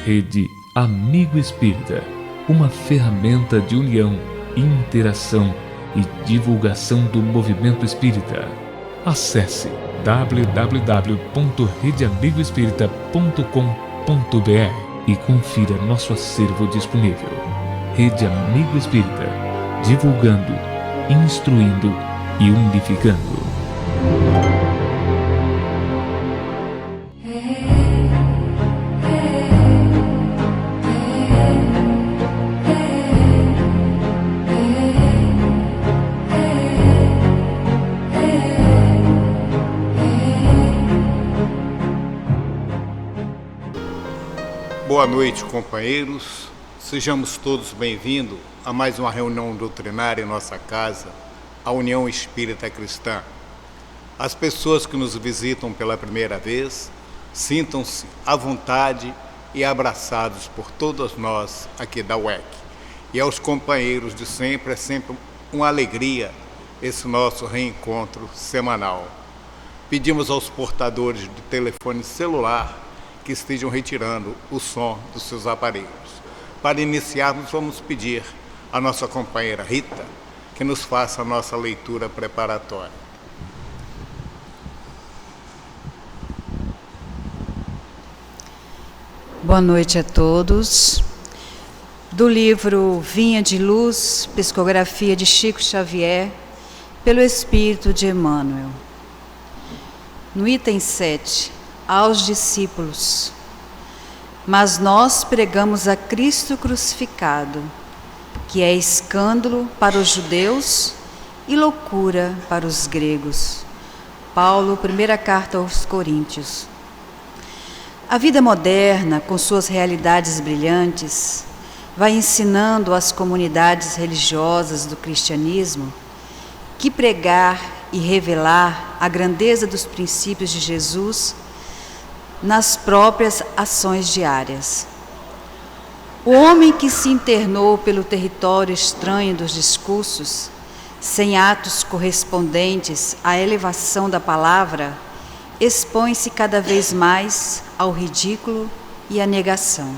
Rede Amigo Espírita, uma ferramenta de união, interação e divulgação do movimento espírita. Acesse www.redeamigoespírita.com.br e confira nosso acervo disponível. Rede Amigo Espírita, divulgando, instruindo e unificando. Boa noite, companheiros. Sejamos todos bem-vindos a mais uma reunião doutrinária em nossa casa, a União Espírita Cristã. As pessoas que nos visitam pela primeira vez, sintam-se à vontade e abraçados por todos nós aqui da UEC. E aos companheiros de sempre, é sempre uma alegria esse nosso reencontro semanal. Pedimos aos portadores de telefone celular que estejam retirando o som dos seus aparelhos. Para iniciarmos, vamos pedir à nossa companheira Rita que nos faça a nossa leitura preparatória. Boa noite a todos. Do livro Vinha de Luz, Psicografia de Chico Xavier, pelo Espírito de Emmanuel. No item 7, aos discípulos. Mas nós pregamos a Cristo crucificado, que é escândalo para os judeus e loucura para os gregos. Paulo, primeira carta aos Coríntios. A vida moderna, com suas realidades brilhantes, vai ensinando às comunidades religiosas do cristianismo que pregar e revelar a grandeza dos princípios de Jesus nas próprias ações diárias. O homem que se internou pelo território estranho dos discursos, sem atos correspondentes à elevação da palavra, expõe-se cada vez mais ao ridículo e à negação.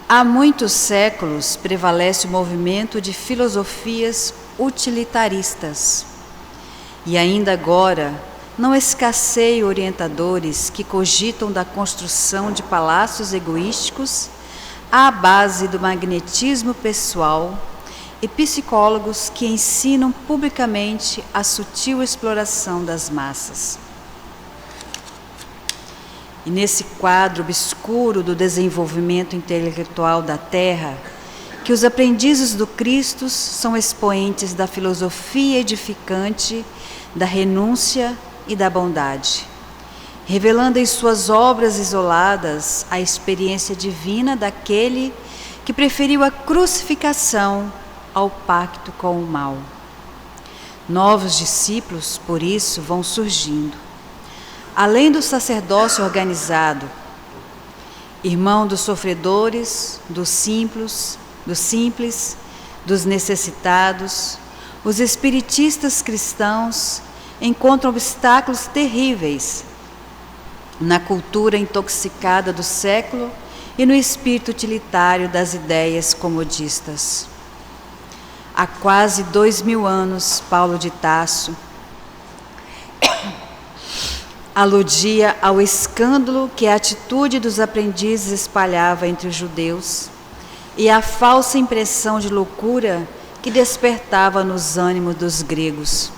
Há muitos séculos prevalece o movimento de filosofias utilitaristas, e ainda agora não escasseiam orientadores que cogitam da construção de palácios egoísticos à base do magnetismo pessoal e psicólogos que ensinam publicamente a sutil exploração das massas. E nesse quadro obscuro do desenvolvimento intelectual da Terra, que os aprendizes do Cristo são expoentes da filosofia edificante, da renúncia e da bondade, revelando em suas obras isoladas a experiência divina daquele que preferiu a crucificação ao pacto com o mal. Novos discípulos, por isso, vão surgindo. Além do sacerdócio organizado, irmão dos sofredores, dos simples, dos necessitados, os espiritistas cristãos encontram obstáculos terríveis na cultura intoxicada do século e no espírito utilitário das ideias comodistas. Há quase 2000 anos, Paulo de Tarso aludia ao escândalo que a atitude dos aprendizes espalhava entre os judeus e à falsa impressão de loucura que despertava nos ânimos dos gregos.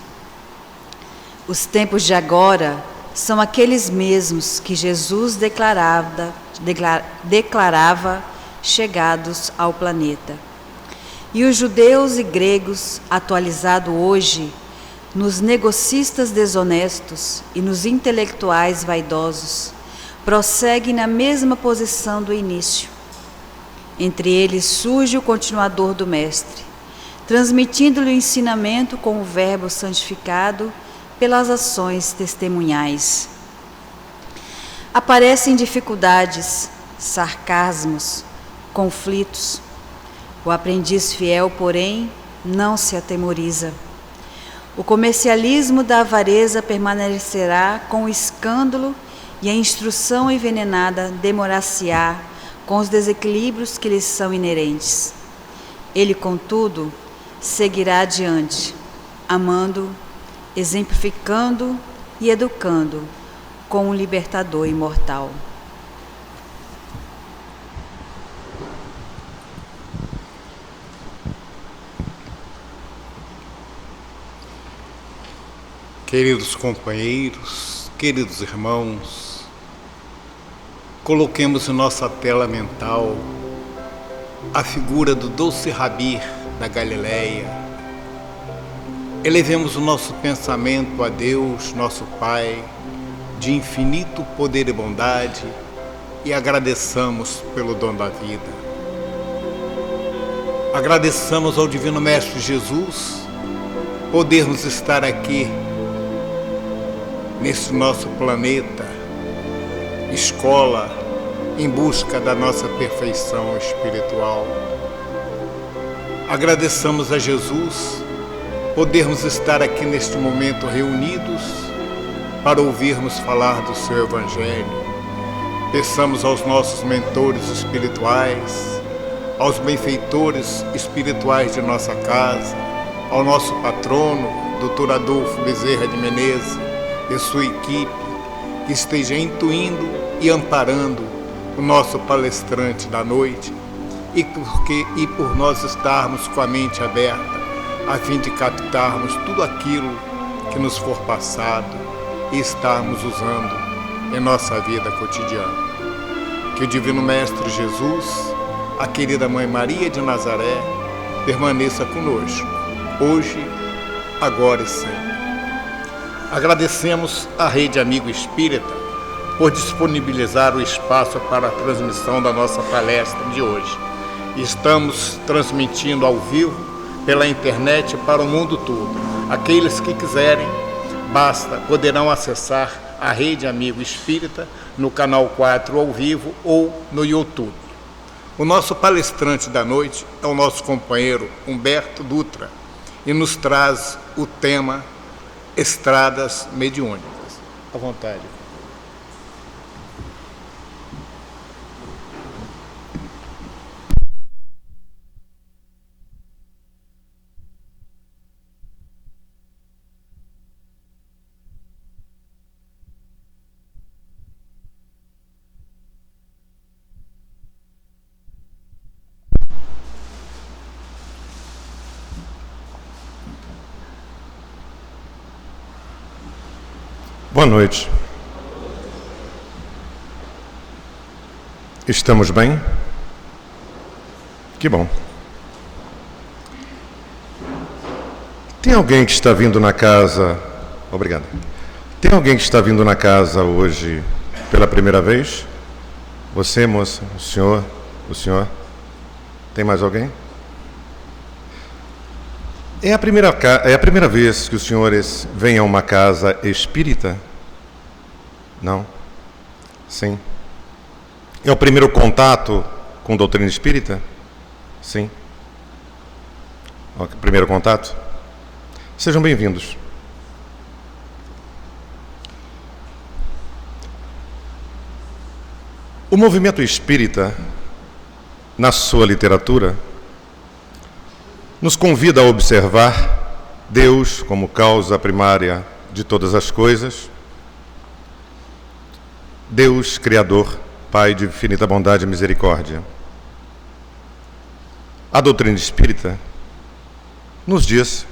Os tempos de agora são aqueles mesmos que Jesus declarava chegados ao planeta. E os judeus e gregos, atualizados hoje nos negocistas desonestos e nos intelectuais vaidosos, prosseguem na mesma posição do início. Entre eles surge o continuador do Mestre, transmitindo-lhe o ensinamento com o verbo santificado pelas ações testemunhais. Aparecem dificuldades, sarcasmos, conflitos. O aprendiz fiel, porém, não se atemoriza. O comercialismo da avareza permanecerá com o escândalo e a instrução envenenada demorar-se-á com os desequilíbrios que lhes são inerentes. Ele, contudo, seguirá adiante, amando, exemplificando e educando com um libertador imortal. Queridos companheiros, queridos irmãos, coloquemos em nossa tela mental a figura do doce Rabi da Galileia. Elevemos o nosso pensamento a Deus, nosso Pai, de infinito poder e bondade, e agradeçamos pelo dom da vida. Agradeçamos ao Divino Mestre Jesus podermos estar aqui nesse nosso planeta, escola, em busca da nossa perfeição espiritual. Agradeçamos a Jesus podermos estar aqui neste momento reunidos para ouvirmos falar do seu Evangelho. Peçamos aos nossos mentores espirituais, aos benfeitores espirituais de nossa casa, ao nosso patrono, Dr. Adolfo Bezerra de Menezes, e sua equipe, que esteja intuindo e amparando o nosso palestrante da noite, e por nós estarmos com a mente aberta, a fim de captarmos tudo aquilo que nos for passado e estarmos usando em nossa vida cotidiana. Que o Divino Mestre Jesus, a querida Mãe Maria de Nazaré, permaneça conosco, hoje, agora e sempre. Agradecemos à Rede Amigo Espírita por disponibilizar o espaço para a transmissão da nossa palestra de hoje. Estamos transmitindo ao vivo pela internet para o mundo todo. Aqueles que quiserem, poderão acessar a Rede Amigo Espírita no canal 4 ao vivo ou no YouTube. O nosso palestrante da noite é o nosso companheiro Humberto Dutra e nos traz o tema Estradas Mediúnicas. À vontade. Boa noite. Estamos bem? Que bom. Tem alguém que está vindo na casa... Obrigado. Tem alguém que está vindo na casa hoje pela primeira vez? Você, moça? O senhor? O senhor? Tem mais alguém? É a primeira vez que os senhores vêm a uma casa espírita? Não? Sim. É o primeiro contato com doutrina espírita? Sim. Primeiro contato? Sejam bem-vindos. O movimento espírita, na sua literatura, nos convida a observar Deus como causa primária de todas as coisas, Deus Criador, Pai de infinita bondade e misericórdia. A doutrina espírita nos diz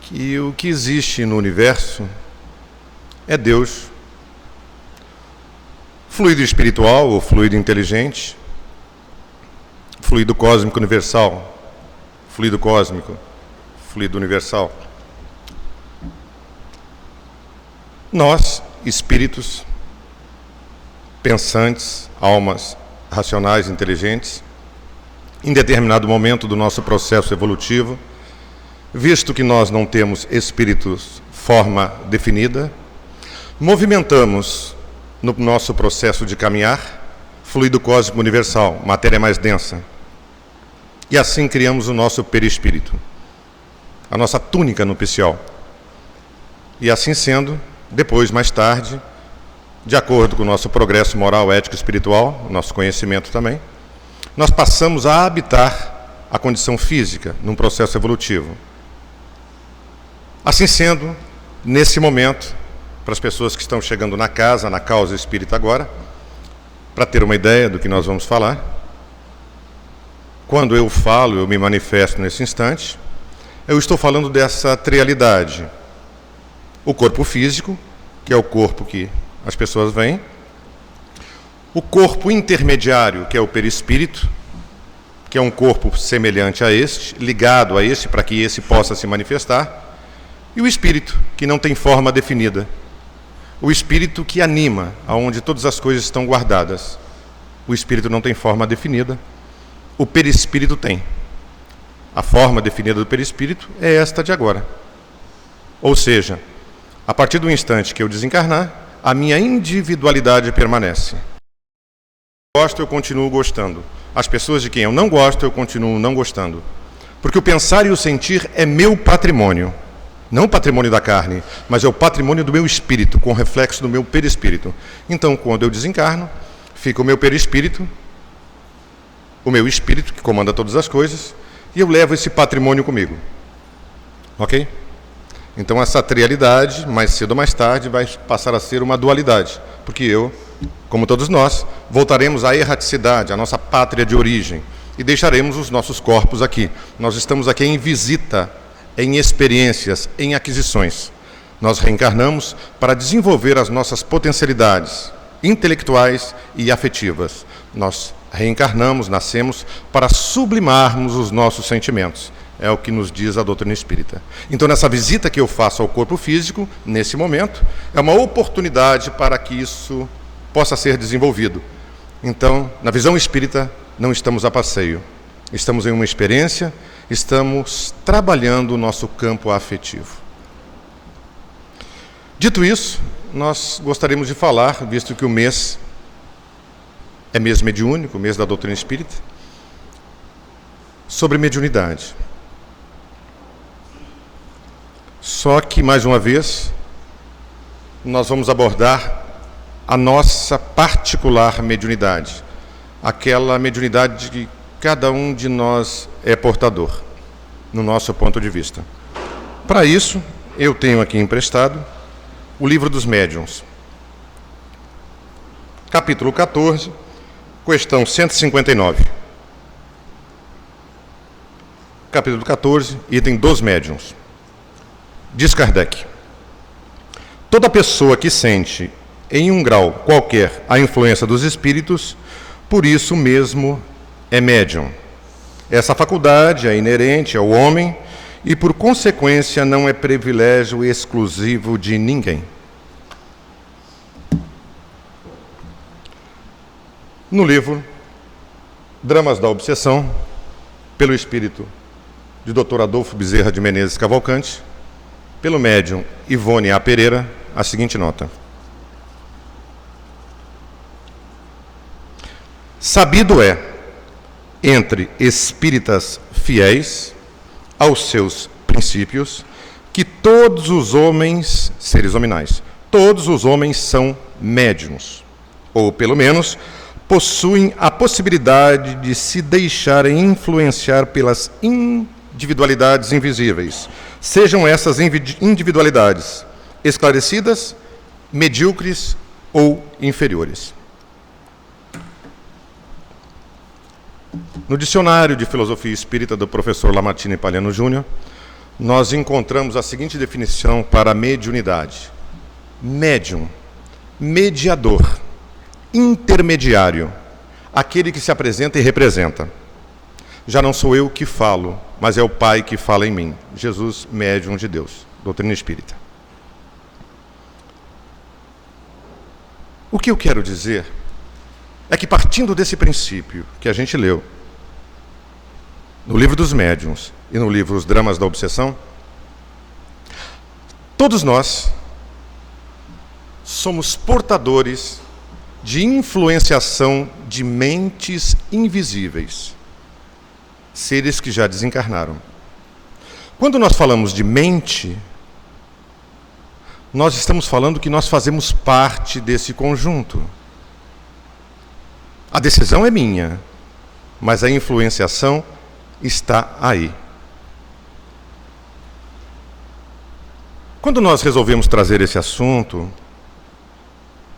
que o que existe no universo é Deus, fluido espiritual ou fluido inteligente, fluido cósmico universal, fluido cósmico, fluido universal. Nós, espíritos, pensantes, almas racionais, inteligentes, em determinado momento do nosso processo evolutivo, visto que nós não temos espíritos forma definida, movimentamos no nosso processo de caminhar fluido cósmico universal, matéria mais densa. E assim criamos o nosso perispírito, a nossa túnica nupcial. E assim sendo, depois, mais tarde, de acordo com o nosso progresso moral, ético e espiritual, o nosso conhecimento também, nós passamos a habitar a condição física num processo evolutivo. Assim sendo, nesse momento, para as pessoas que estão chegando na casa, na causa espírita agora, para ter uma ideia do que nós vamos falar, quando eu falo, eu me manifesto nesse instante, eu estou falando dessa trialidade. O corpo físico, que é o corpo que as pessoas veem, o corpo intermediário, que é o perispírito, que é um corpo semelhante a este, ligado a este, para que esse possa se manifestar, e o espírito, que não tem forma definida. O espírito que anima, aonde todas as coisas estão guardadas. O espírito não tem forma definida, o perispírito tem. A forma definida do perispírito é esta de agora. Ou seja, a partir do instante que eu desencarnar, a minha individualidade permanece. Eu continuo gostando. As pessoas de quem eu não gosto, eu continuo não gostando. Porque o pensar e o sentir é meu patrimônio. Não o patrimônio da carne, mas é o patrimônio do meu espírito, com reflexo do meu perispírito. Então, quando eu desencarno, fica o meu perispírito, o meu espírito, que comanda todas as coisas, e eu levo esse patrimônio comigo. Ok? Então, essa trialidade, mais cedo ou mais tarde, vai passar a ser uma dualidade. Porque eu, como todos nós, voltaremos à erraticidade, à nossa pátria de origem, e deixaremos os nossos corpos aqui. Nós estamos aqui em visita, em experiências, em aquisições. Nós reencarnamos para desenvolver as nossas potencialidades intelectuais e afetivas. Nós reencarnamos, nascemos para sublimarmos os nossos sentimentos. É o que nos diz a doutrina espírita. Então, nessa visita que eu faço ao corpo físico, nesse momento, é uma oportunidade para que isso possa ser desenvolvido. Então, na visão espírita, não estamos a passeio. Estamos em uma experiência, estamos trabalhando o nosso campo afetivo. Dito isso, nós gostaríamos de falar, visto que o mês é mês mediúnico, mês da doutrina espírita, sobre mediunidade. Só que, mais uma vez, nós vamos abordar a nossa particular mediunidade, aquela mediunidade que cada um de nós é portador, no nosso ponto de vista. Para isso, eu tenho aqui emprestado o Livro dos Médiuns, capítulo 14, questão 159. Capítulo 14, item dos médiuns. Diz Kardec: toda pessoa que sente, em um grau qualquer, a influência dos espíritos, por isso mesmo é médium. Essa faculdade é inerente ao homem e, por consequência, não é privilégio exclusivo de ninguém. No livro Dramas da Obsessão, pelo espírito de Dr. Adolfo Bezerra de Menezes Cavalcante, pelo médium Ivone A. Pereira, a seguinte nota: sabido é, entre espíritas fiéis aos seus princípios, que todos os homens, seres hominais, todos os homens são médiuns, ou pelo menos possuem a possibilidade de se deixarem influenciar pelas individualidades invisíveis, sejam essas individualidades esclarecidas, medíocres ou inferiores. No dicionário de filosofia espírita do professor Lamartine Palhano Júnior, nós encontramos a seguinte definição para a mediunidade: médium, mediador, intermediário, aquele que se apresenta e representa. Já não sou eu que falo, mas é o Pai que fala em mim. Jesus, médium de Deus, doutrina espírita. O que eu quero dizer é que, partindo desse princípio que a gente leu no Livro dos Médiuns e no livro Os Dramas da Obsessão, todos nós somos portadores de influenciação de mentes invisíveis, seres que já desencarnaram. Quando nós falamos de mente, nós estamos falando que nós fazemos parte desse conjunto. A decisão é minha, mas a influenciação está aí. Quando nós resolvemos trazer esse assunto,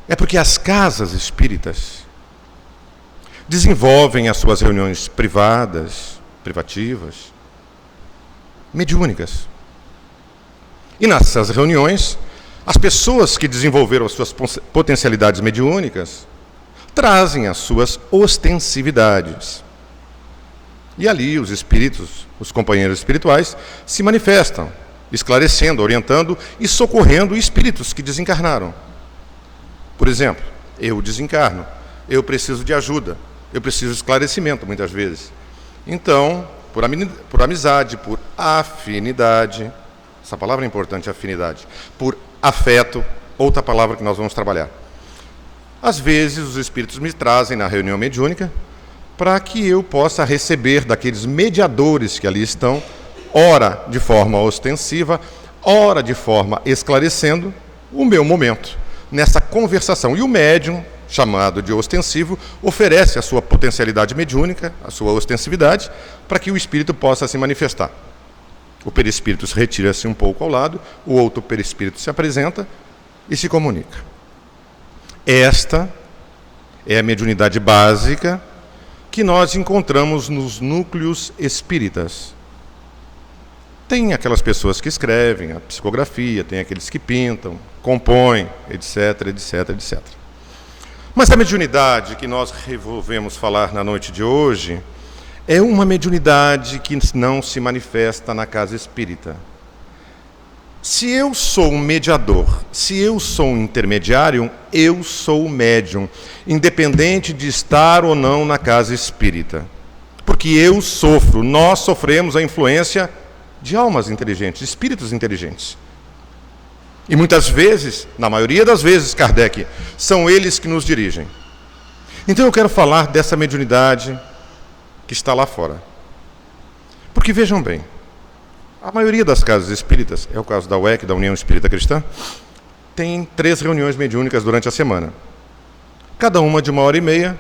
é porque as casas espíritas desenvolvem as suas reuniões privativas, mediúnicas. E nessas reuniões, as pessoas que desenvolveram as suas potencialidades mediúnicas trazem as suas ostensividades. E ali os espíritos, os companheiros espirituais, se manifestam, esclarecendo, orientando e socorrendo espíritos que desencarnaram. Por exemplo, eu desencarno, eu preciso de ajuda, eu preciso de esclarecimento muitas vezes. Então, por amizade, por afinidade, essa palavra é importante, afinidade, por afeto, outra palavra que nós vamos trabalhar. Às vezes os espíritos me trazem na reunião mediúnica para que eu possa receber daqueles mediadores que ali estão, ora de forma ostensiva, ora de forma esclarecendo, o meu momento nessa conversação. E o médium, chamado de ostensivo, oferece a sua potencialidade mediúnica, a sua ostensividade, para que o espírito possa se manifestar. O perispírito se retira-se um pouco ao lado, o outro perispírito se apresenta e se comunica. Esta é a mediunidade básica que nós encontramos nos núcleos espíritas. Tem aquelas pessoas que escrevem a psicografia, tem aqueles que pintam, compõem, etc, etc, etc. Mas a mediunidade que nós resolvemos falar na noite de hoje é uma mediunidade que não se manifesta na casa espírita. Se eu sou um mediador, se eu sou um intermediário, eu sou médium, independente de estar ou não na casa espírita. Porque eu sofro, nós sofremos a influência de almas inteligentes, espíritos inteligentes. E muitas vezes, na maioria das vezes, Kardec, são eles que nos dirigem. Então eu quero falar dessa mediunidade que está lá fora. Porque vejam bem, a maioria das casas espíritas, é o caso da UEC, da União Espírita Cristã, tem 3 reuniões mediúnicas durante a semana. Cada uma de 1h30,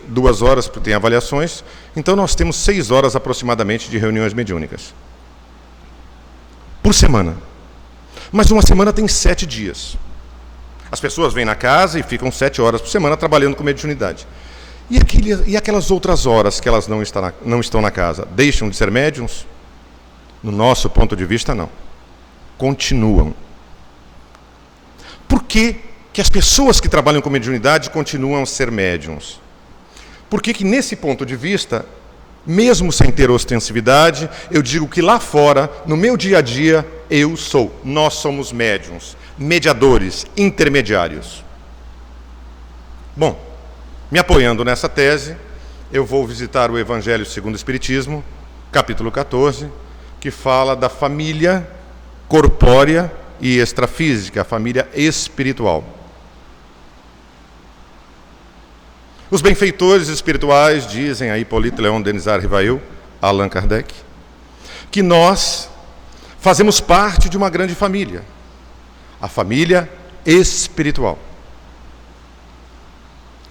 2 horas, porque tem avaliações. Então nós temos 6 horas aproximadamente de reuniões mediúnicas. Por semana. Mas uma semana tem 7 dias. As pessoas vêm na casa e ficam 7 horas por semana trabalhando com mediunidade. E aquelas outras horas que elas não estão na casa, deixam de ser médiuns? No nosso ponto de vista, não. Continuam. Por que as pessoas que trabalham com mediunidade continuam a ser médiuns? Porque nesse ponto de vista, mesmo sem ter ostensividade, eu digo que lá fora, no meu dia a dia, nós somos médiuns, mediadores, intermediários. Bom, me apoiando nessa tese, eu vou visitar o Evangelho segundo o Espiritismo, capítulo 14, que fala da família corpórea e extrafísica, a família espiritual. Os benfeitores espirituais dizem a Hippolyte Léon Denis Rivail, Allan Kardec, que nós fazemos parte de uma grande família, a família espiritual.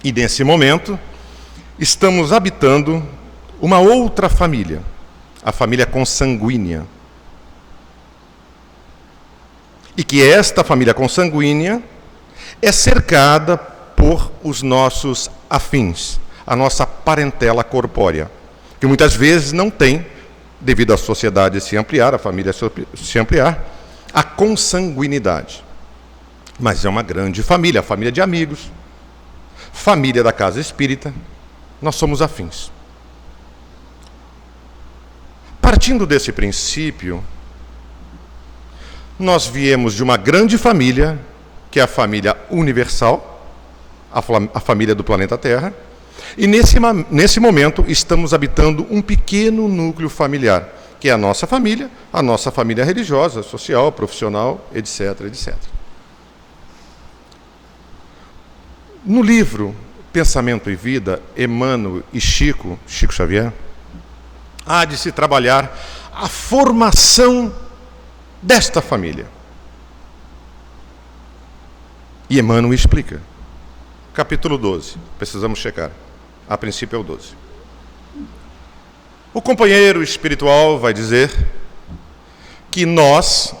E nesse momento, estamos habitando uma outra família, a família consanguínea. E que esta família consanguínea é cercada por os nossos afins, a nossa parentela corpórea, que muitas vezes não tem, devido à sociedade se ampliar, a família se ampliar, a consanguinidade. Mas é uma grande família, a família de amigos, família da casa espírita, nós somos afins. Partindo desse princípio, nós viemos de uma grande família, que é a família universal, a família do planeta Terra, e nesse momento estamos habitando um pequeno núcleo familiar, que é a nossa família religiosa, social, profissional, etc, etc. No livro Pensamento e Vida, Emmanuel e Chico Xavier, há de se trabalhar a formação desta família. E Emmanuel explica. Capítulo 12. Precisamos checar. A princípio é o 12. O companheiro espiritual vai dizer que nós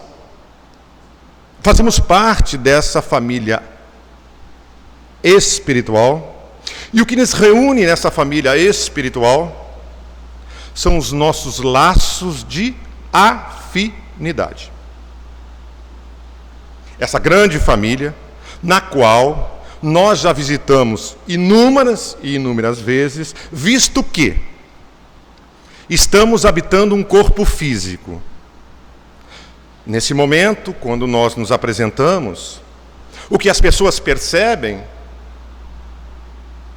fazemos parte dessa família espiritual, e o que nos reúne nessa família espiritual são os nossos laços de afinidade. Essa grande família, na qual nós já visitamos inúmeras e inúmeras vezes, visto que estamos habitando um corpo físico. Nesse momento, quando nós nos apresentamos, o que as pessoas percebem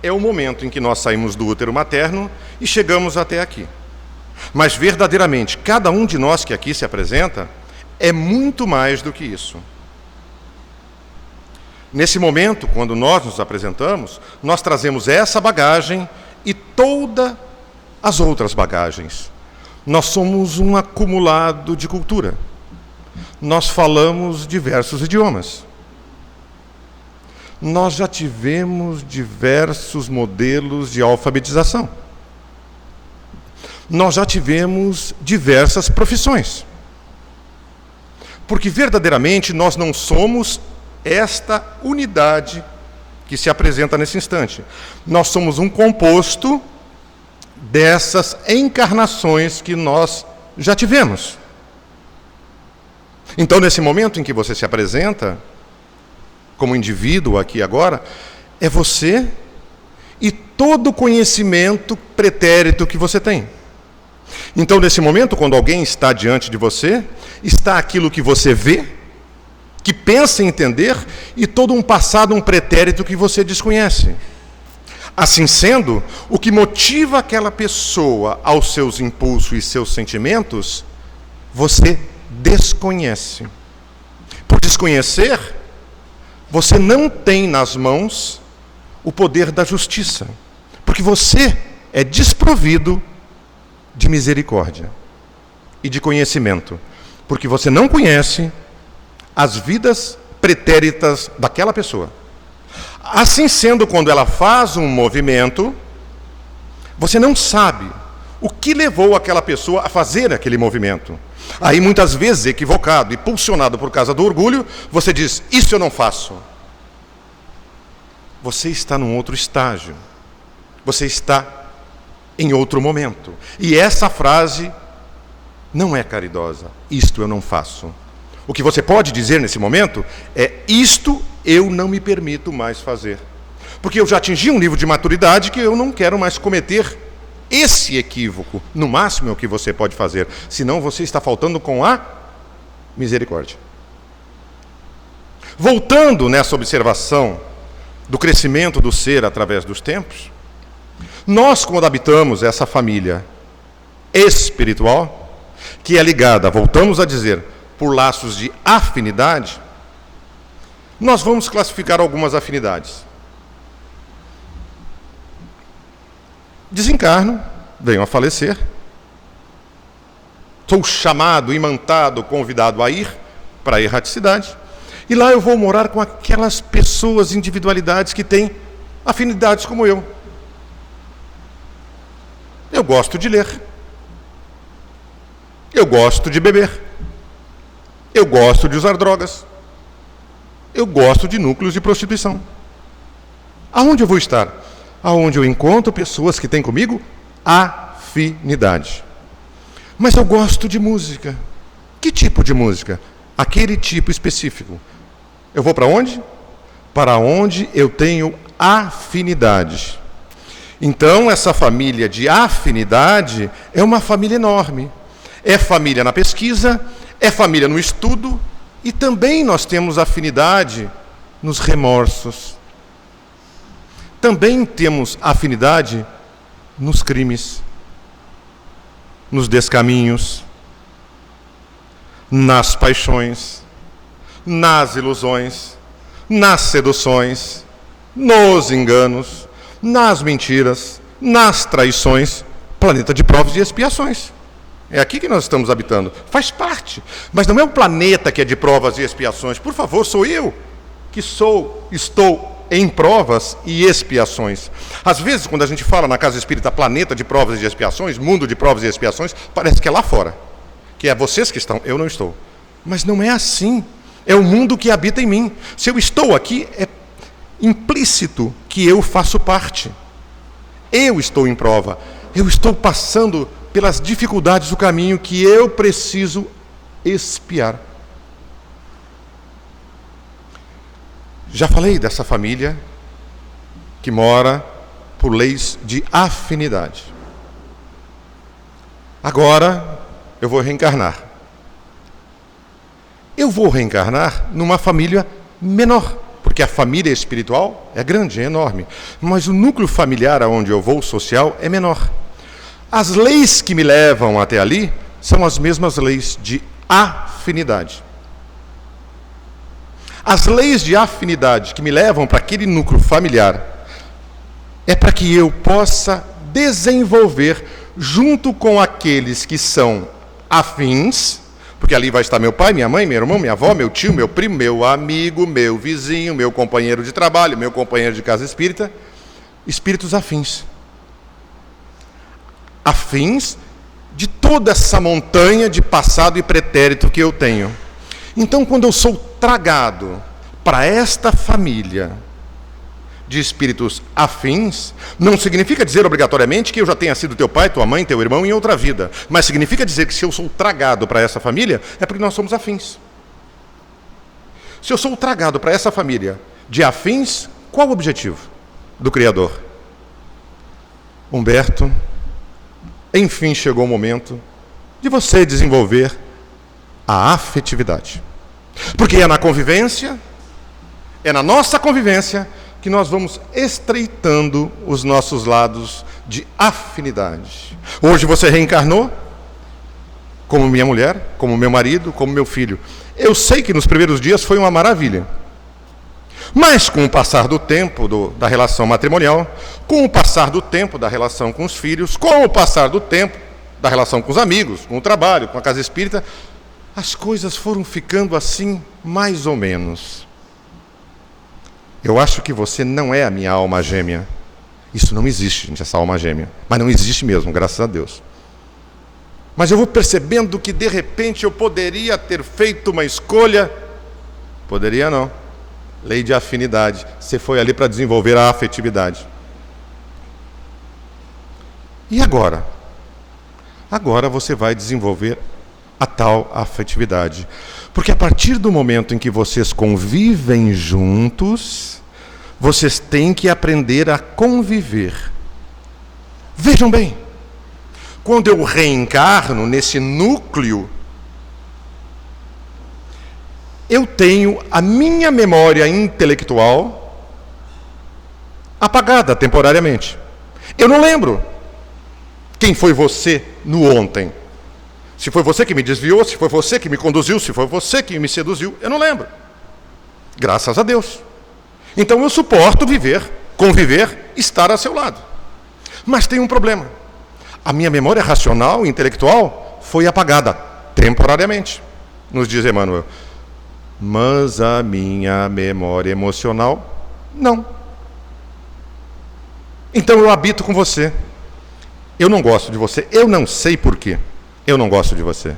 é o momento em que nós saímos do útero materno e chegamos até aqui. Mas, verdadeiramente, cada um de nós que aqui se apresenta é muito mais do que isso. Nesse momento, quando nós nos apresentamos, nós trazemos essa bagagem e todas as outras bagagens. Nós somos um acumulado de cultura. Nós falamos diversos idiomas. Nós já tivemos diversos modelos de alfabetização. Nós já tivemos diversas profissões. Porque verdadeiramente nós não somos esta unidade que se apresenta nesse instante. Nós somos um composto dessas encarnações que nós já tivemos. Então, nesse momento em que você se apresenta como indivíduo aqui agora, é você e todo o conhecimento pretérito que você tem. Então, nesse momento, quando alguém está diante de você, está aquilo que você vê, que pensa em entender, e todo um passado, um pretérito que você desconhece. Assim sendo, o que motiva aquela pessoa aos seus impulsos e seus sentimentos, você desconhece. Por desconhecer, você não tem nas mãos o poder da justiça, porque você é desprovido de misericórdia e de conhecimento, porque você não conhece as vidas pretéritas daquela pessoa. Assim sendo, quando ela faz um movimento, você não sabe o que levou aquela pessoa a fazer aquele movimento. Aí, muitas vezes, equivocado e pulsionado por causa do orgulho, você diz: isso eu não faço. Você está num outro estágio. Você está em outro momento. E essa frase não é caridosa. Isto eu não faço. O que você pode dizer nesse momento é: isto eu não me permito mais fazer. Porque eu já atingi um nível de maturidade que eu não quero mais cometer esse equívoco. No máximo é o que você pode fazer. Senão você está faltando com a misericórdia. Voltando nessa observação do crescimento do ser através dos tempos, nós, quando habitamos essa família espiritual, que é ligada, voltamos a dizer, por laços de afinidade, nós vamos classificar algumas afinidades. Desencarno, venho a falecer, sou chamado, imantado, convidado a ir para a erraticidade, e lá eu vou morar com aquelas pessoas, individualidades que têm afinidades como eu. Eu gosto de ler, eu gosto de beber, eu gosto de usar drogas, eu gosto de núcleos de prostituição. Aonde eu vou estar? Aonde eu encontro pessoas que têm comigo afinidade. Mas eu gosto de música. Que tipo de música? Aquele tipo específico. Eu vou para onde? Para onde eu tenho afinidade. Então, essa família de afinidade é uma família enorme. É família na pesquisa, é família no estudo, e também nós temos afinidade nos remorsos. Também temos afinidade nos crimes, nos descaminhos, nas paixões, nas ilusões, nas seduções, nos enganos, nas mentiras, nas traições. Planeta de provas e expiações. É aqui que nós estamos habitando. Faz parte. Mas não é o planeta que é de provas e expiações. Por favor, sou eu. que estou em provas e expiações. Às vezes, quando a gente fala na Casa Espírita planeta de provas e expiações, mundo de provas e expiações, parece que é lá fora, que é vocês que estão, eu não estou. Mas não é assim. É o mundo que habita em mim. Se eu estou aqui, é implícito que eu faço parte. Eu estou em prova. Eu estou passando pelas dificuldades do caminho que eu preciso expiar. Já falei dessa família que mora por leis de afinidade. Agora eu vou reencarnar. Eu vou reencarnar numa família menor, porque a família espiritual é grande, é enorme, mas o núcleo familiar aonde eu vou, social, é menor. As leis que me levam até ali são as mesmas leis de afinidade. As leis de afinidade que me levam para aquele núcleo familiar é para que eu possa desenvolver junto com aqueles que são afins, porque ali vai estar meu pai, minha mãe, meu irmão, minha avó, meu tio, meu primo, meu amigo, meu vizinho, meu companheiro de trabalho, meu companheiro de casa espírita, espíritos afins. Afins de toda essa montanha de passado e pretérito que eu tenho. Então, quando eu sou tragado para esta família de espíritos afins, não significa dizer obrigatoriamente que eu já tenha sido teu pai, tua mãe, teu irmão em outra vida, mas significa dizer que se eu sou tragado para essa família, é porque nós somos afins. Se eu sou tragado para essa família de afins, qual o objetivo do Criador? Humberto, enfim chegou o momento de você desenvolver a afetividade. Porque é na convivência, é na nossa convivência, que nós vamos estreitando os nossos lados de afinidade. Hoje você reencarnou como minha mulher, como meu marido, como meu filho. Eu sei que nos primeiros dias foi uma maravilha. Mas com o passar do tempo da relação matrimonial, com o passar do tempo da relação com os filhos, com o passar do tempo da relação com os amigos, com o trabalho, com a casa espírita, as coisas foram ficando assim, mais ou menos. Eu acho que você não é a minha alma gêmea. Isso não existe, gente, essa alma gêmea. Mas não existe mesmo, graças a Deus. Mas eu vou percebendo que, de repente, eu poderia ter feito uma escolha. Poderia não. Lei de afinidade. Você foi ali para desenvolver a afetividade. E agora? Agora você vai desenvolver a tal afetividade. Porque a partir do momento em que vocês convivem juntos, vocês têm que aprender a conviver. Vejam bem, quando eu reencarno nesse núcleo, eu tenho a minha memória intelectual apagada temporariamente. Eu não lembro quem foi você no ontem. Se foi você que me desviou, se foi você que me conduziu, se foi você que me seduziu, eu não lembro. Graças a Deus. Então eu suporto viver, conviver, estar a seu lado. Mas tem um problema. A minha memória racional e intelectual foi apagada temporariamente, nos diz Emmanuel. Mas a minha memória emocional, não. Então eu habito com você. Eu não gosto de você, eu não sei por quê. Eu não gosto de você.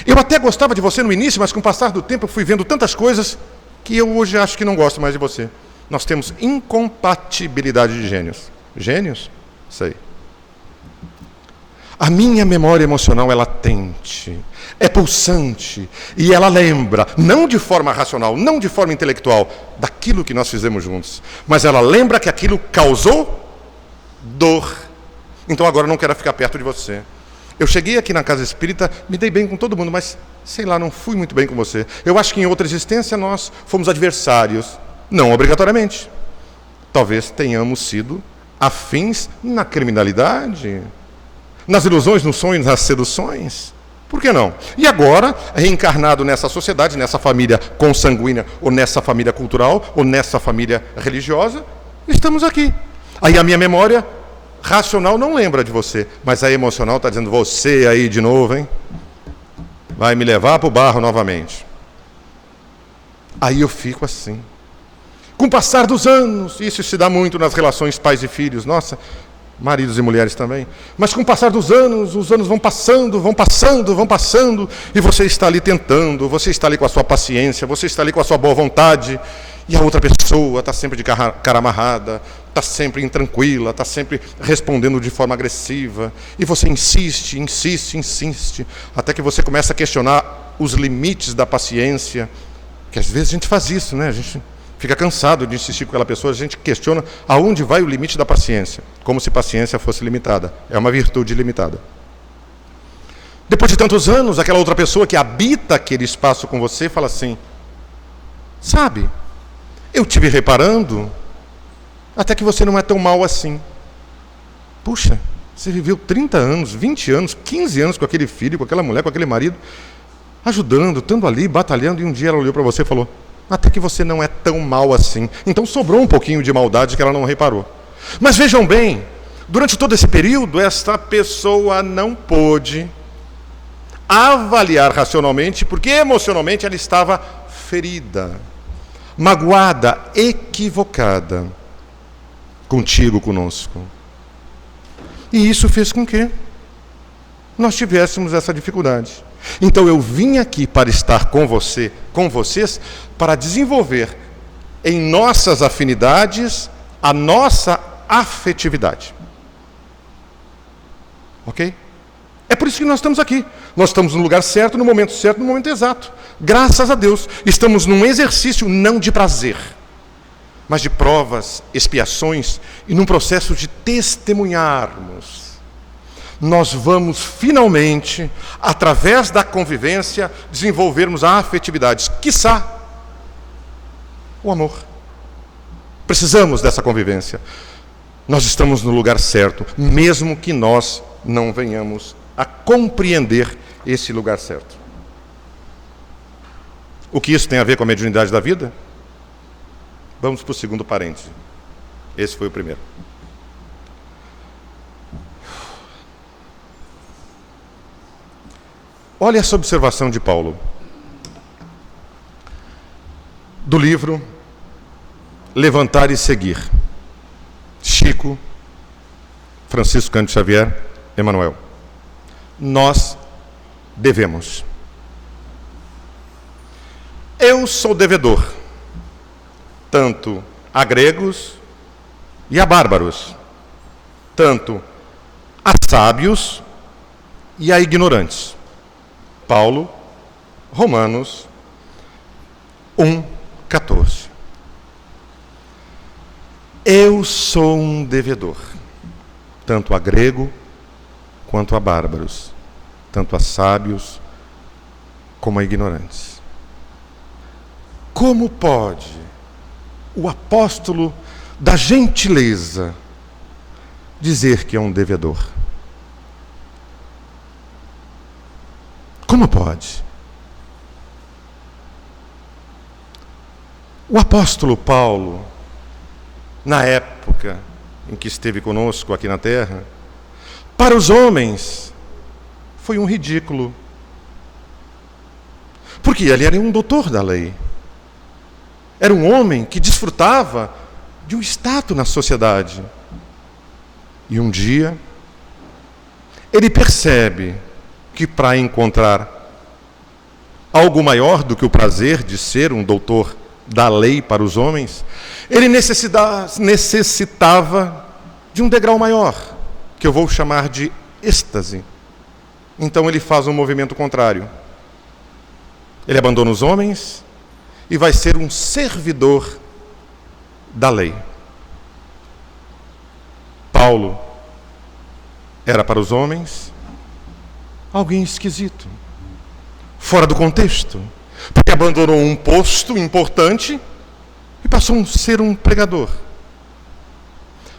Eu até gostava de você no início, mas com o passar do tempo eu fui vendo tantas coisas que eu hoje acho que não gosto mais de você. Nós temos incompatibilidade de gênios. Gênios? Sei. A minha memória emocional é latente, é pulsante, e ela lembra, não de forma racional, não de forma intelectual, daquilo que nós fizemos juntos, mas ela lembra que aquilo causou dor. Então agora eu não quero ficar perto de você. Eu cheguei aqui na casa espírita, me dei bem com todo mundo, mas, sei lá, não fui muito bem com você. Eu acho que em outra existência nós fomos adversários. Não obrigatoriamente. Talvez tenhamos sido afins na criminalidade, nas ilusões, nos sonhos, nas seduções. Por que não? E agora, reencarnado nessa sociedade, nessa família consanguínea, ou nessa família cultural, ou nessa família religiosa, estamos aqui. Aí a minha memória racional não lembra de você, mas a emocional está dizendo, você aí de novo, hein? Vai me levar para o barro novamente. Aí eu fico assim. Com o passar dos anos, isso se dá muito nas relações pais e filhos, nossa, maridos e mulheres também. Mas com o passar dos anos, os anos vão passando, e você está ali tentando, você está ali com a sua paciência, você está ali com a sua boa vontade, e a outra pessoa está sempre de cara amarrada, está sempre intranquila, está sempre respondendo de forma agressiva, e você insiste, até que você começa a questionar os limites da paciência, que às vezes a gente faz isso, né? A gente fica cansado de insistir com aquela pessoa, a gente questiona aonde vai o limite da paciência, como se paciência fosse limitada. É uma virtude limitada. Depois de tantos anos, aquela outra pessoa que habita aquele espaço com você fala assim: sabe, eu tive reparando até que você não é tão mal assim. Puxa, você viveu 30 anos, 20 anos, 15 anos com aquele filho, com aquela mulher, com aquele marido, ajudando, estando ali, batalhando, e um dia ela olhou para você e falou: até que você não é tão mal assim. Então sobrou um pouquinho de maldade que ela não reparou. Mas vejam bem, durante todo esse período, esta pessoa não pôde avaliar racionalmente, porque emocionalmente ela estava ferida, magoada, equivocada contigo, conosco. E isso fez com que nós tivéssemos essa dificuldade. Então eu vim aqui para estar com você, com vocês, para desenvolver em nossas afinidades a nossa afetividade. Ok? É por isso que nós estamos aqui. Nós estamos no lugar certo, no momento exato. Graças a Deus, estamos num exercício não de prazer, mas de provas, expiações e num processo de testemunharmos. Nós vamos finalmente, através da convivência, desenvolvermos a afetividade, quiçá o amor. Precisamos dessa convivência. Nós estamos no lugar certo, mesmo que nós não venhamos a compreender esse lugar certo. O que isso tem a ver com a mediunidade da vida? Vamos para o segundo parêntese. Esse foi o primeiro. Olha essa observação de Paulo, do livro Levantar e Seguir. Chico, Francisco Cândido Xavier, Emmanuel. Nós devemos. Eu sou devedor, tanto a gregos e a bárbaros, tanto a sábios e a ignorantes. Paulo, Romanos 1:14. Eu sou um devedor, tanto a grego quanto a bárbaros, tanto a sábios como a ignorantes. Como pode o apóstolo da gentileza dizer que é um devedor? Como pode? O apóstolo Paulo, na época em que esteve conosco aqui na terra, para os homens foi um ridículo. Porque ele era um doutor da lei. Era um homem que desfrutava de um status na sociedade. E um dia, ele percebe que para encontrar algo maior do que o prazer de ser um doutor da lei para os homens, ele necessitava de um degrau maior, que eu vou chamar de êxtase. Então ele faz um movimento contrário. Ele abandona os homens e vai ser um servidor da lei. Paulo era para os homens alguém esquisito, fora do contexto, porque abandonou um posto importante e passou a ser um pregador.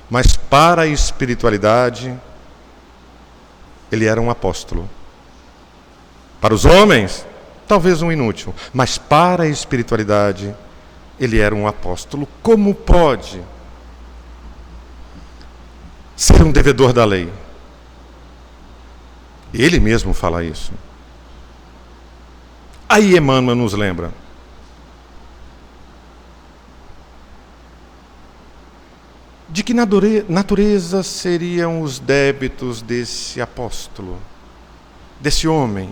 Mas para a espiritualidade, ele era um apóstolo. Para os homens, talvez um inútil, mas para a espiritualidade, ele era um apóstolo. Como pode ser um devedor da lei? Ele mesmo fala isso. Aí Emmanuel nos lembra: de que natureza seriam os débitos desse apóstolo, desse homem?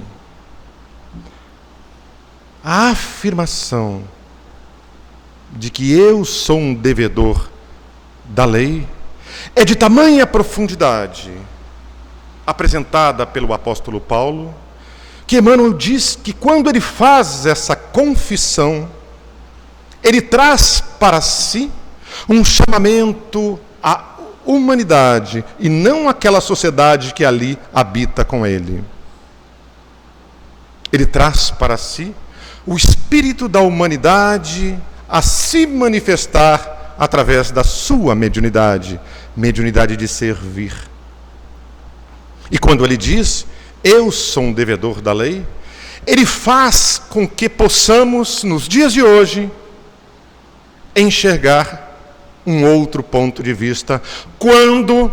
A afirmação de que eu sou um devedor da lei é de tamanha profundidade apresentada pelo apóstolo Paulo, que Emmanuel diz que quando ele faz essa confissão, ele traz para si um chamamento à humanidade e não àquela sociedade que ali habita com ele. Ele traz para si o espírito da humanidade a se manifestar através da sua mediunidade de servir. E quando ele diz, eu sou um devedor da lei, ele faz com que possamos, nos dias de hoje, enxergar um outro ponto de vista, quando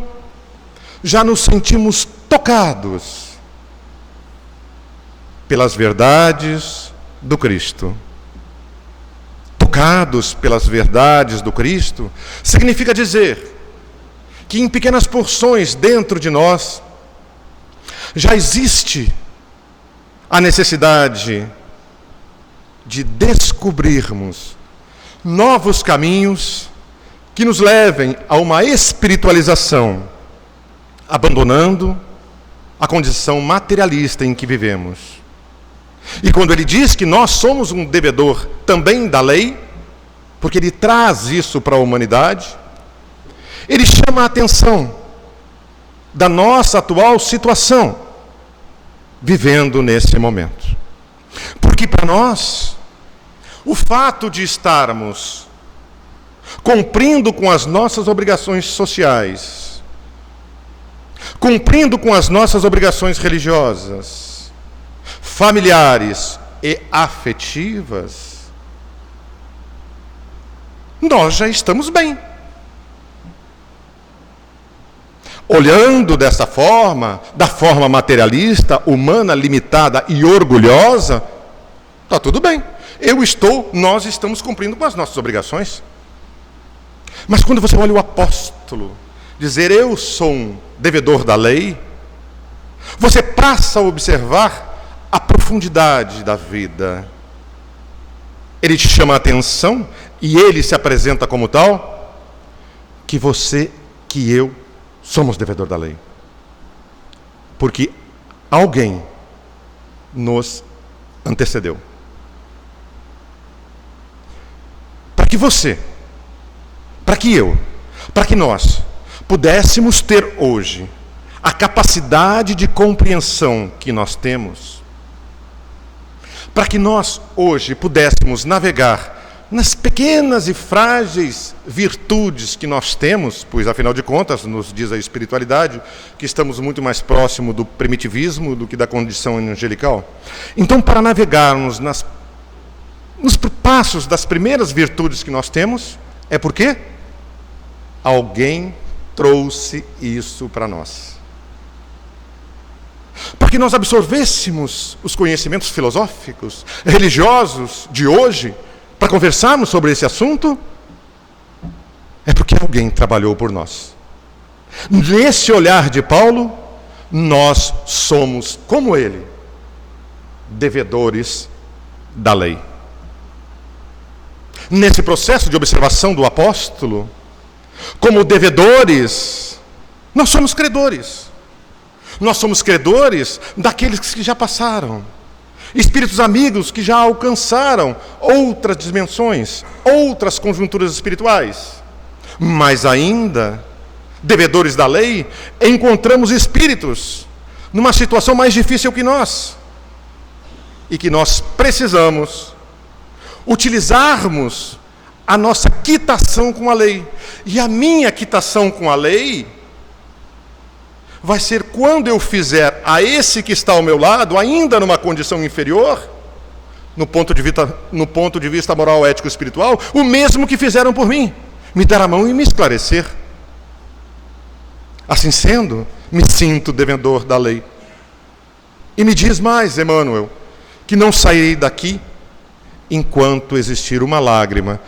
já nos sentimos tocados pelas verdades do Cristo. Tocados pelas verdades do Cristo, significa dizer que em pequenas porções dentro de nós já existe a necessidade de descobrirmos novos caminhos que nos levem a uma espiritualização, abandonando a condição materialista em que vivemos. E quando ele diz que nós somos um devedor também da lei, porque ele traz isso para a humanidade, ele chama a atenção da nossa atual situação, vivendo nesse momento. Porque para nós, o fato de estarmos cumprindo com as nossas obrigações sociais, cumprindo com as nossas obrigações religiosas, familiares e afetivas, nós já estamos bem. Olhando dessa forma, da forma materialista, humana, limitada e orgulhosa, está tudo bem. Nós estamos cumprindo com as nossas obrigações. Mas quando você olha o apóstolo dizer, eu sou um devedor da lei, você passa a observar a profundidade da vida. Ele te chama a atenção e ele se apresenta como tal, que você, que eu, somos devedor da lei. Porque alguém nos antecedeu. Para que você, para que eu, para que nós pudéssemos ter hoje a capacidade de compreensão que nós temos, para que nós hoje pudéssemos navegar nas pequenas e frágeis virtudes que nós temos, pois afinal de contas nos diz a espiritualidade que estamos muito mais próximo do primitivismo do que da condição angelical. Então, para navegarmos nos passos das primeiras virtudes que nós temos, é porque alguém trouxe isso para nós. Para que nós absorvêssemos os conhecimentos filosóficos, religiosos de hoje, para conversarmos sobre esse assunto, é porque alguém trabalhou por nós. Nesse olhar de Paulo, nós somos, como ele, devedores da lei. Nesse processo de observação do apóstolo, como devedores, nós somos credores. Nós somos credores daqueles que já passaram. Espíritos amigos que já alcançaram outras dimensões, outras conjunturas espirituais. Mas ainda, devedores da lei, encontramos espíritos numa situação mais difícil que nós. E que nós precisamos utilizarmos a nossa quitação com a lei. E a minha quitação com a lei vai ser quando eu fizer a esse que está ao meu lado, ainda numa condição inferior, no ponto de vista moral, ético e espiritual, o mesmo que fizeram por mim, me dar a mão e me esclarecer. Assim sendo, me sinto devedor da lei. E me diz mais, Emmanuel, que não sairei daqui enquanto existir uma lágrima,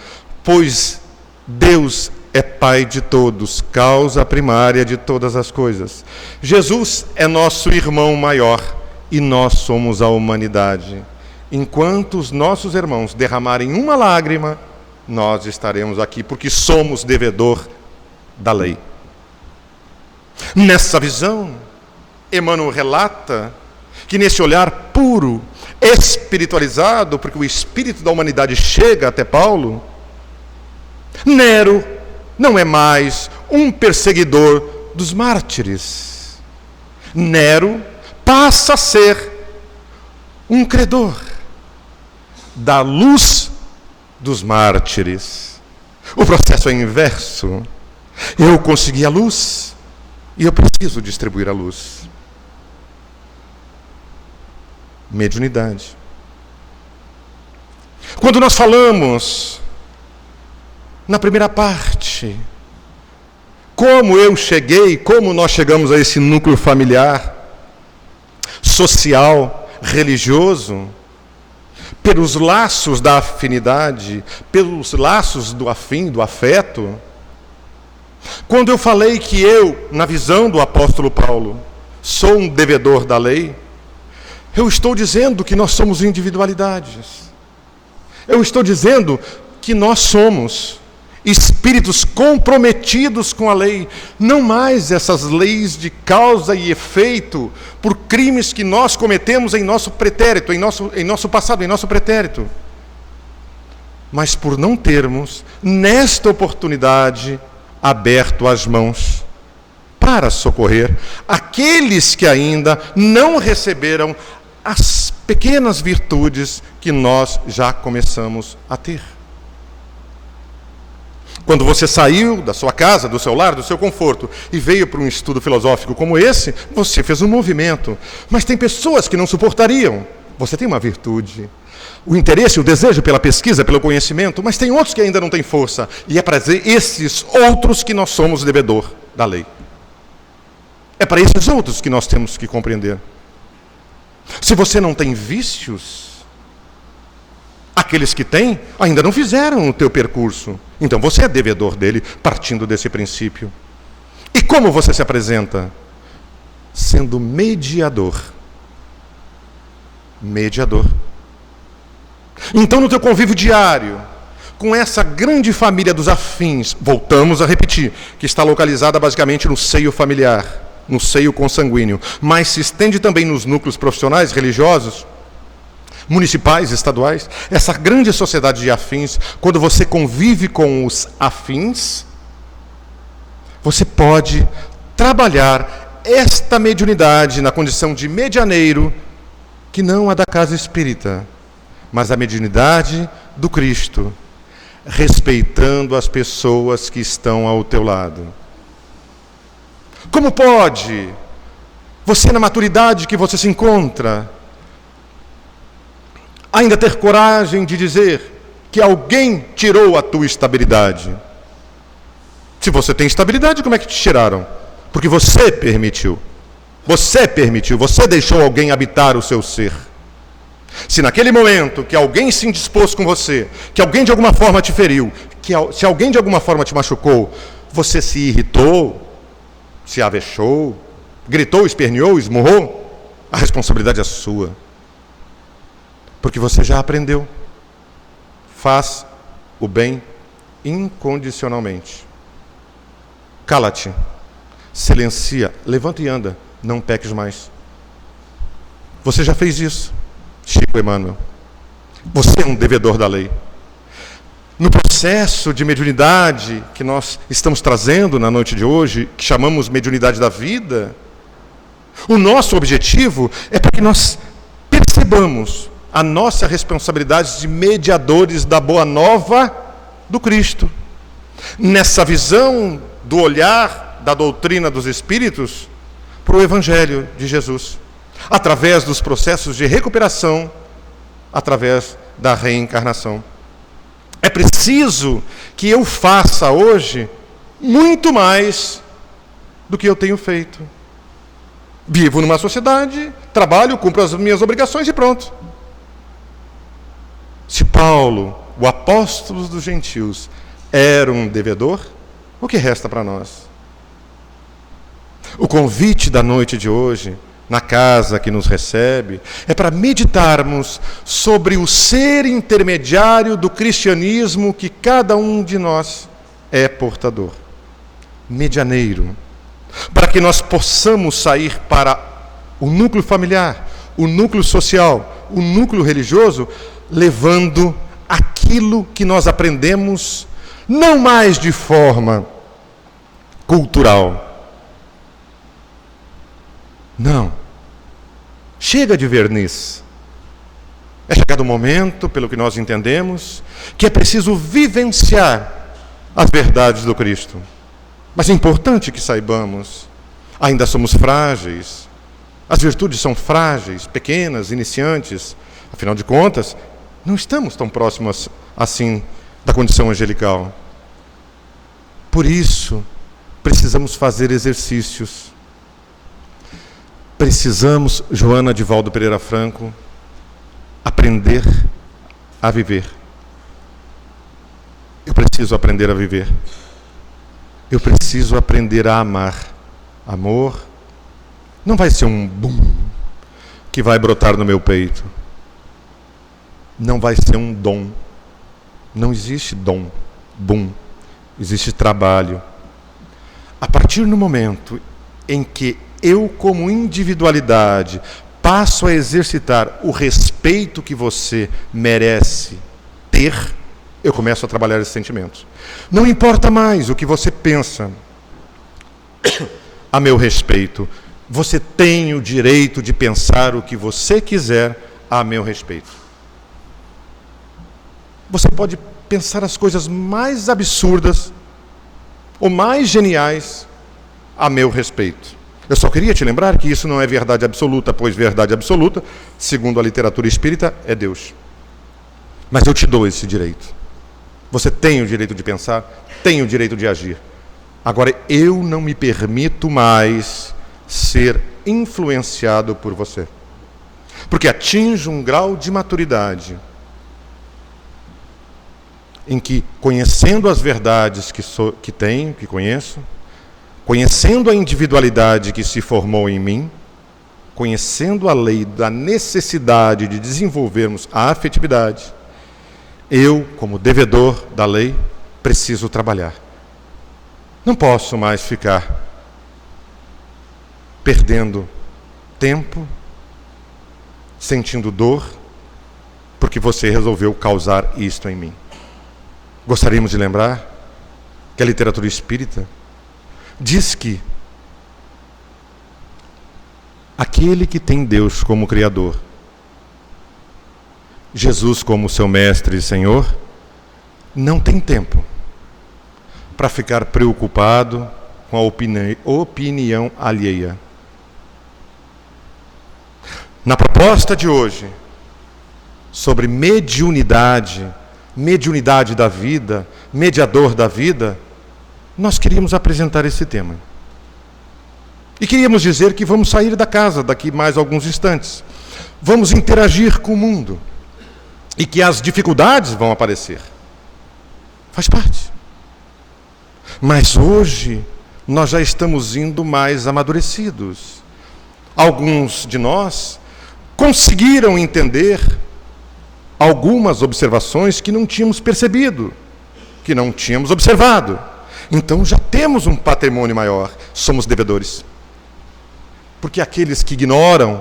pois Deus é Pai de todos, causa primária de todas as coisas. Jesus é nosso irmão maior e nós somos a humanidade. Enquanto os nossos irmãos derramarem uma lágrima, nós estaremos aqui, porque somos devedor da lei. Nessa visão, Emmanuel relata que nesse olhar puro, espiritualizado, porque o espírito da humanidade chega até Paulo, Nero não é mais um perseguidor dos mártires. Nero passa a ser um credor da luz dos mártires. O processo é inverso. Eu consegui a luz e eu preciso distribuir a luz. Mediunidade. Quando nós falamos na primeira parte, como eu cheguei, como nós chegamos a esse núcleo familiar, social, religioso, pelos laços da afinidade, pelos laços do afim, do afeto. Quando eu falei que eu, na visão do apóstolo Paulo, sou um devedor da lei, eu estou dizendo que nós somos individualidades. Eu estou dizendo que nós somos espíritos comprometidos com a lei, não mais essas leis de causa e efeito por crimes que nós cometemos em nosso pretérito, em nosso passado, em nosso pretérito, mas por não termos, nesta oportunidade, aberto as mãos para socorrer aqueles que ainda não receberam as pequenas virtudes que nós já começamos a ter. Quando você saiu da sua casa, do seu lar, do seu conforto e veio para um estudo filosófico como esse, você fez um movimento. Mas tem pessoas que não suportariam. Você tem uma virtude. O interesse, o desejo pela pesquisa, pelo conhecimento, mas tem outros que ainda não têm força. E é para esses outros que nós somos devedor da lei. É para esses outros que nós temos que compreender. Se você não tem vícios, aqueles que têm ainda não fizeram o teu percurso. Então você é devedor dele, partindo desse princípio. E como você se apresenta? Sendo mediador. Mediador. Então no teu convívio diário, com essa grande família dos afins, voltamos a repetir, que está localizada basicamente no seio familiar, no seio consanguíneo, mas se estende também nos núcleos profissionais, religiosos, municipais, estaduais, essa grande sociedade de afins. Quando você convive com os afins, você pode trabalhar esta mediunidade na condição de medianeiro, que não a da casa espírita, mas a mediunidade do Cristo, respeitando as pessoas que estão ao teu lado. Como pode você, na maturidade que você se encontra, ainda ter coragem de dizer que alguém tirou a tua estabilidade? Se você tem estabilidade, como é que te tiraram? Porque você permitiu. Você permitiu, você deixou alguém habitar o seu ser. Se naquele momento que alguém se indispôs com você, que alguém de alguma forma te feriu, se alguém de alguma forma te machucou, você se irritou, se avexou, gritou, esperneou, esmurrou, a responsabilidade é sua. Porque você já aprendeu. Faz o bem incondicionalmente. Cala-te, silencia, levanta e anda, não peques mais. Você já fez isso, Chico Emmanuel. Você é um devedor da lei. No processo de mediunidade que nós estamos trazendo na noite de hoje, que chamamos mediunidade da vida, o nosso objetivo é para que nós percebamos a nossa responsabilidade de mediadores da boa nova do Cristo. Nessa visão do olhar da doutrina dos Espíritos para o Evangelho de Jesus, através dos processos de recuperação, através da reencarnação. É preciso que eu faça hoje muito mais do que eu tenho feito. Vivo numa sociedade, trabalho, cumpro as minhas obrigações e pronto. Se Paulo, o apóstolo dos gentios, era um devedor, o que resta para nós? O convite da noite de hoje, na casa que nos recebe, é para meditarmos sobre o ser intermediário do cristianismo que cada um de nós é portador. Medianeiro. Para que nós possamos sair para o núcleo familiar, o núcleo social, o núcleo religioso, levando aquilo que nós aprendemos, não mais de forma cultural. Não. Chega de verniz. É chegado o momento, pelo que nós entendemos, que é preciso vivenciar as verdades do Cristo. Mas é importante que saibamos, ainda somos frágeis, as virtudes são frágeis, pequenas, iniciantes. Afinal de contas, não estamos tão próximos assim da condição angelical. Por isso, precisamos fazer exercícios. Precisamos, Joana Divaldo Pereira Franco, aprender a viver. Eu preciso aprender a viver. Eu preciso aprender a amar. Amor não vai ser um bum que vai brotar no meu peito. Não vai ser um dom. Não existe dom, bum. Existe trabalho. A partir do momento em que eu, como individualidade, passo a exercitar o respeito que você merece ter, eu começo a trabalhar esses sentimentos. Não importa mais o que você pensa a meu respeito. Você tem o direito de pensar o que você quiser a meu respeito. Você pode pensar as coisas mais absurdas ou mais geniais a meu respeito. Eu só queria te lembrar que isso não é verdade absoluta, pois verdade absoluta, segundo a literatura espírita, é Deus. Mas eu te dou esse direito. Você tem o direito de pensar, tem o direito de agir. Agora, eu não me permito mais ser influenciado por você. Porque atinjo um grau de maturidade em que, conhecendo as verdades que tenho, que conheço, conhecendo a individualidade que se formou em mim, conhecendo a lei da necessidade de desenvolvermos a afetividade, eu, como devedor da lei, preciso trabalhar. Não posso mais ficar perdendo tempo, sentindo dor, porque você resolveu causar isto em mim. Gostaríamos de lembrar que a literatura espírita diz que aquele que tem Deus como Criador, Jesus como seu Mestre e Senhor, não tem tempo para ficar preocupado com a opinião alheia. Na proposta de hoje, sobre mediunidade da vida, mediador da vida, nós queríamos apresentar esse tema. E queríamos dizer que vamos sair da casa daqui mais alguns instantes. Vamos interagir com o mundo. E que as dificuldades vão aparecer. Faz parte. Mas hoje, nós já estamos indo mais amadurecidos. Alguns de nós conseguiram entender algumas observações que não tínhamos percebido, que não tínhamos observado. Então já temos um patrimônio maior, somos devedores. Porque aqueles que ignoram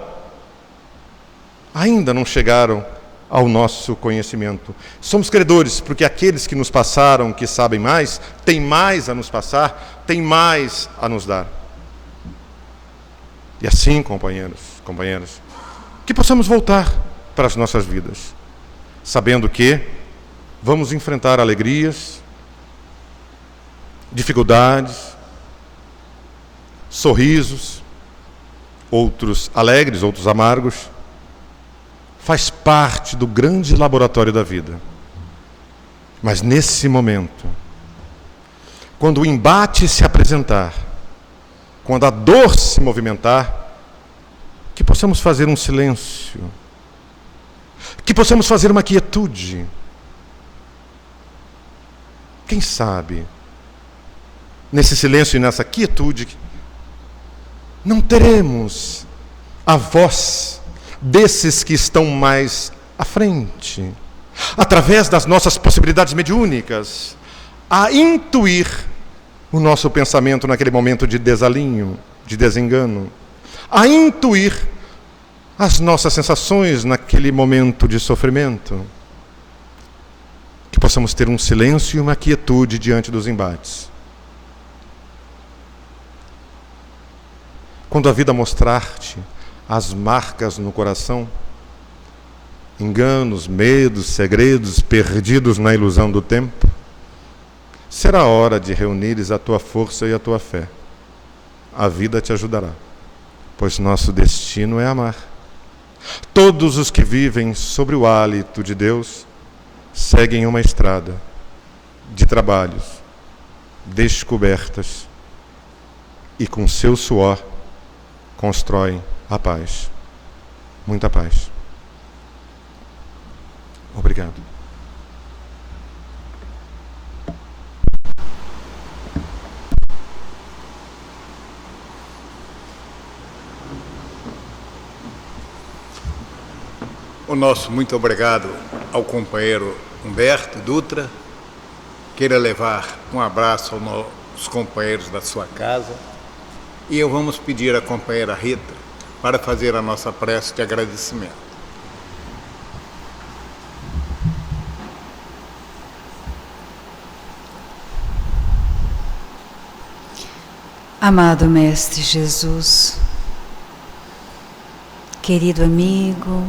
ainda não chegaram ao nosso conhecimento. Somos credores, porque aqueles que nos passaram, que sabem mais, têm mais a nos passar, têm mais a nos dar. E assim, companheiras, que possamos voltar para as nossas vidas, sabendo que vamos enfrentar alegrias, dificuldades, sorrisos, outros alegres, outros amargos. Faz parte do grande laboratório da vida. Mas nesse momento, quando o embate se apresentar, quando a dor se movimentar, que possamos fazer um silêncio, que possamos fazer uma quietude. Quem sabe nesse silêncio e nessa quietude, não teremos a voz desses que estão mais à frente, através das nossas possibilidades mediúnicas, a intuir o nosso pensamento naquele momento de desalinho, de desengano, a intuir as nossas sensações naquele momento de sofrimento, que possamos ter um silêncio e uma quietude diante dos embates. Quando a vida mostrar-te as marcas no coração, enganos, medos, segredos perdidos na ilusão do tempo, será hora de reunires a tua força e a tua fé. A vida te ajudará, pois nosso destino é amar. Todos os que vivem sobre o hálito de Deus seguem uma estrada de trabalhos, descobertas, e com seu suor constroem a paz. Muita paz. Obrigado. O nosso muito obrigado ao companheiro Humberto Dutra. Queira levar um abraço aos companheiros da sua casa. E eu vamos pedir à companheira Rita para fazer a nossa prece de agradecimento. Amado Mestre Jesus, querido amigo,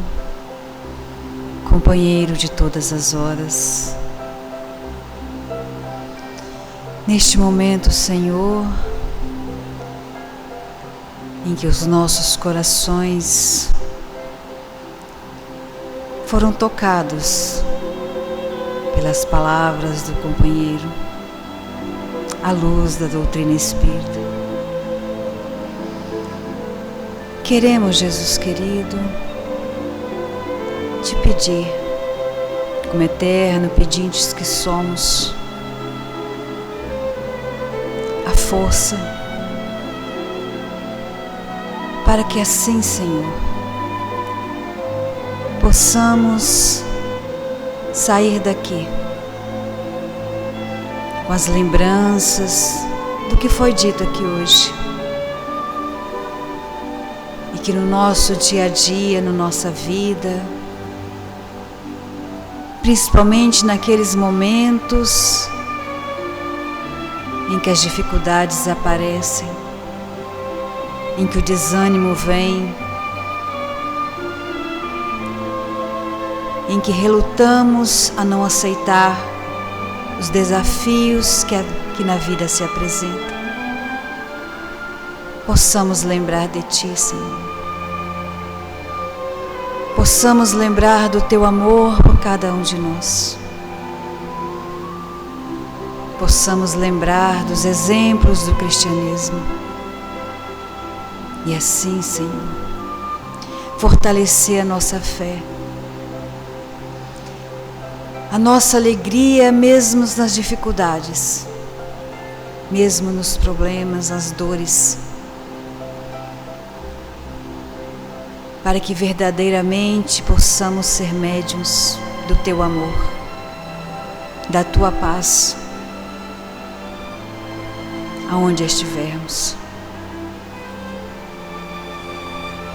companheiro de todas as horas, neste momento, Senhor, em que os nossos corações foram tocados pelas palavras do companheiro, à luz da doutrina espírita, queremos, Jesus querido, te pedir, como eterno pedintes que somos, a força para que assim, Senhor, possamos sair daqui com as lembranças do que foi dito aqui hoje. E que no nosso dia a dia, na nossa vida, principalmente naqueles momentos em que as dificuldades aparecem, em que o desânimo vem, em que relutamos a não aceitar os desafios que na vida se apresentam, possamos lembrar de Ti, Senhor. Possamos lembrar do Teu amor por cada um de nós. Possamos lembrar dos exemplos do cristianismo. E assim, Senhor, fortalecer a nossa fé, a nossa alegria mesmo nas dificuldades, mesmo nos problemas, nas dores, para que verdadeiramente possamos ser médiuns do Teu amor, da Tua paz, aonde estivermos.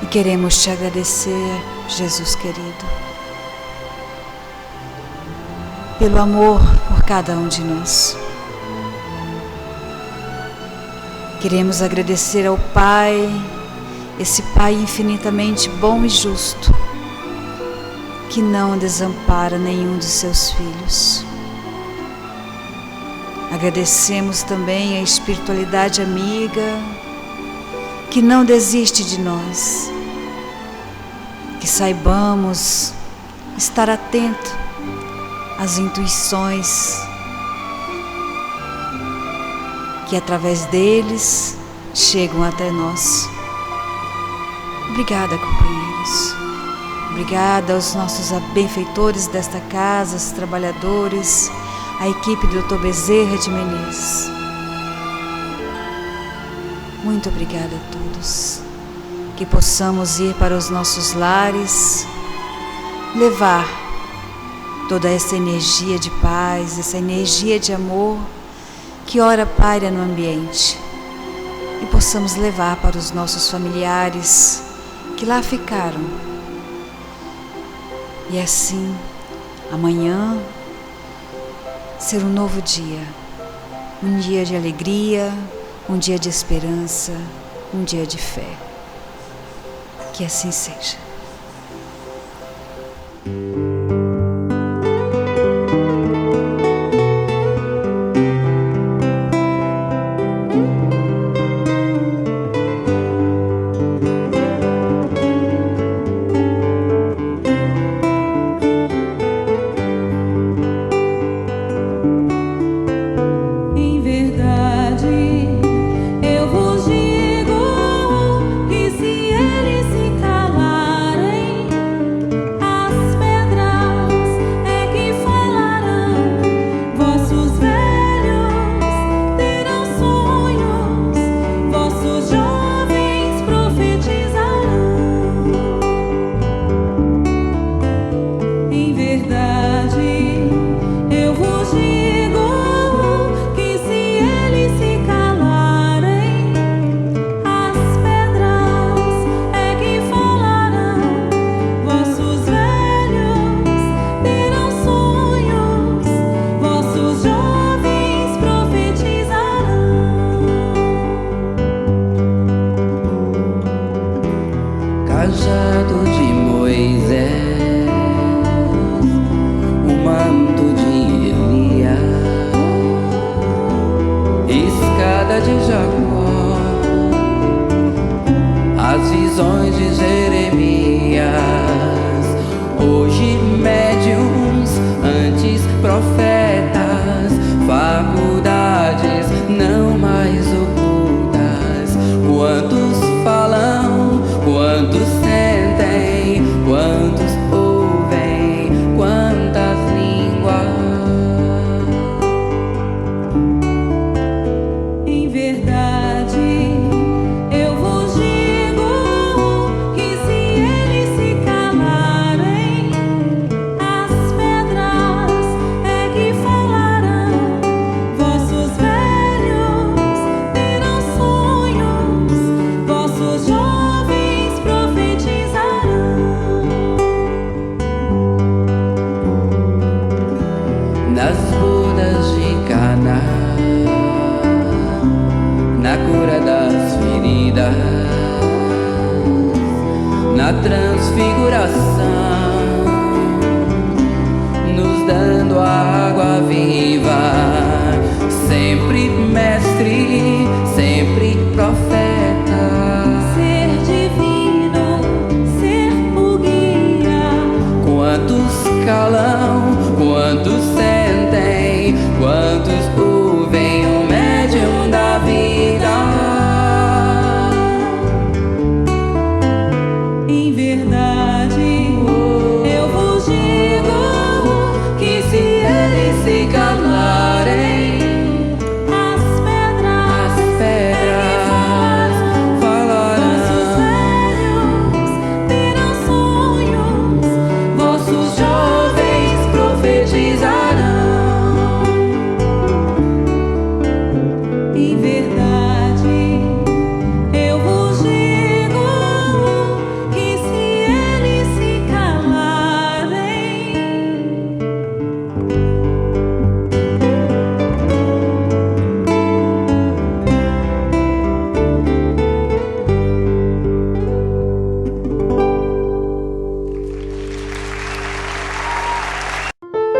E queremos Te agradecer, Jesus querido, pelo amor por cada um de nós. Queremos agradecer ao Pai, esse Pai infinitamente bom e justo, que não desampara nenhum de seus filhos. Agradecemos também a espiritualidade amiga, que não desiste de nós, que saibamos estar atento às intuições, que através deles chegam até nós. Obrigada, companheiros. Obrigada aos nossos benfeitores desta casa, os trabalhadores, a equipe do Dr. Bezerra de Menezes. Muito obrigada a todos. Que possamos ir para os nossos lares, levar toda essa energia de paz, essa energia de amor que ora paira no ambiente, e possamos levar para os nossos familiares que lá ficaram. E assim, amanhã ser um novo dia, um dia de alegria, um dia de esperança, um dia de fé. Que assim seja. Cajado de Moisés, o manto de Elias, escada de Jacó, as visões de Jeremias, hoje médiuns, antes profetas, faculdades não mais ocultas. Quantos falam, quantos sentem, quantos ouvem, quantas línguas. Em verdade, eu vos digo que se eles se calarem, as pedras é que falarão. Vossos velhos terão sonhos, vossos jovens profetizarão. Nas bodas de Caná, na cura das feridas, na transfiguração, nos dando a água viva.